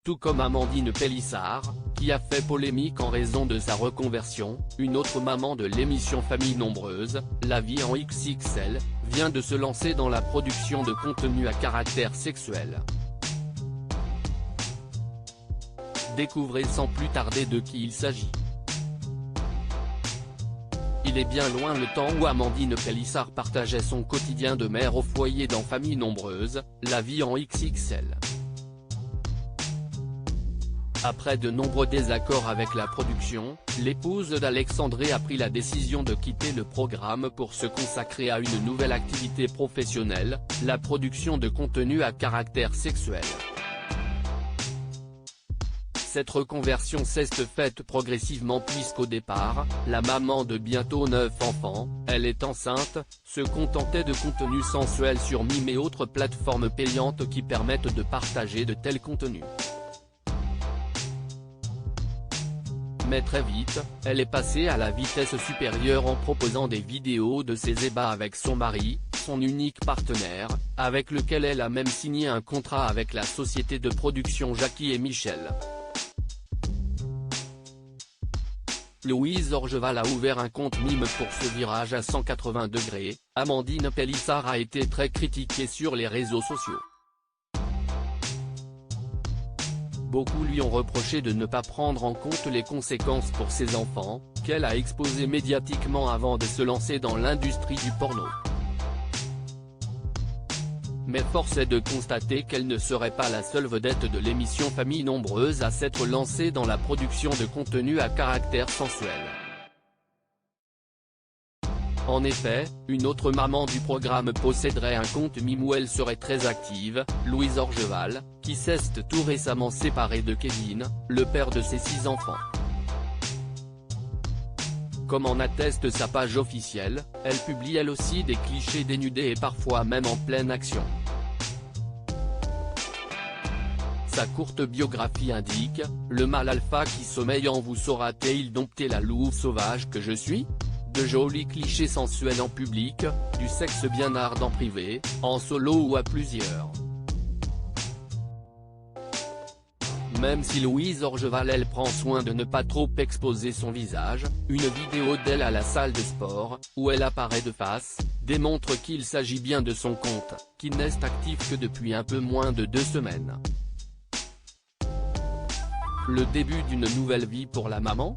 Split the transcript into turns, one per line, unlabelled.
Tout comme Amandine Pélissard, qui a fait polémique en raison de sa reconversion, une autre maman de l'émission Famille Nombreuse, La Vie en XXL, vient de se lancer dans la production de contenu à caractère sexuel. Découvrez sans plus tarder de qui il s'agit. Il est bien loin le temps où Amandine Pélissard partageait son quotidien de mère au foyer dans Famille Nombreuse, La Vie en XXL. Après de nombreux désaccords avec la production, l'épouse d'Alexandre a pris la décision de quitter le programme pour se consacrer à une nouvelle activité professionnelle, la production de contenu à caractère sexuel. Cette reconversion s'est faite progressivement puisqu'au départ, la maman de bientôt 9 enfants, elle est enceinte, se contentait de contenus sensuels sur Mime et autres plateformes payantes qui permettent de partager de tels contenus. Mais très vite, elle est passée à la vitesse supérieure en proposant des vidéos de ses ébats avec son mari, son unique partenaire, avec lequel elle a même signé un contrat avec la société de production Jackie et Michel. Louise Orgeval a ouvert un compte Mime pour ce virage à 180 degrés, Amandine Pélissard a été très critiquée sur les réseaux sociaux. Beaucoup lui ont reproché de ne pas prendre en compte les conséquences pour ses enfants, qu'elle a exposées médiatiquement avant de se lancer dans l'industrie du porno. Mais force est de constater qu'elle ne serait pas la seule vedette de l'émission Famille Nombreuse à s'être lancée dans la production de contenu à caractère sensuel. En effet, une autre maman du programme posséderait un compte Mime où elle serait très active, Louise Orgeval, qui s'est tout récemment séparée de Kevin, le père de ses 6 enfants. Comme en atteste sa page officielle, elle publie elle aussi des clichés dénudés et parfois même en pleine action. Sa courte biographie indique, le mâle alpha qui sommeille en vous saura-t-il dompter la louve sauvage que je suis ? De jolis clichés sensuels en public, du sexe bien hard en privé, en solo ou à plusieurs. Même si Louise Orgeval elle prend soin de ne pas trop exposer son visage, une vidéo d'elle à la salle de sport, où elle apparaît de face, démontre qu'il s'agit bien de son compte, qui n'est actif que depuis un peu moins de 2 semaines. Le début d'une nouvelle vie pour la maman ?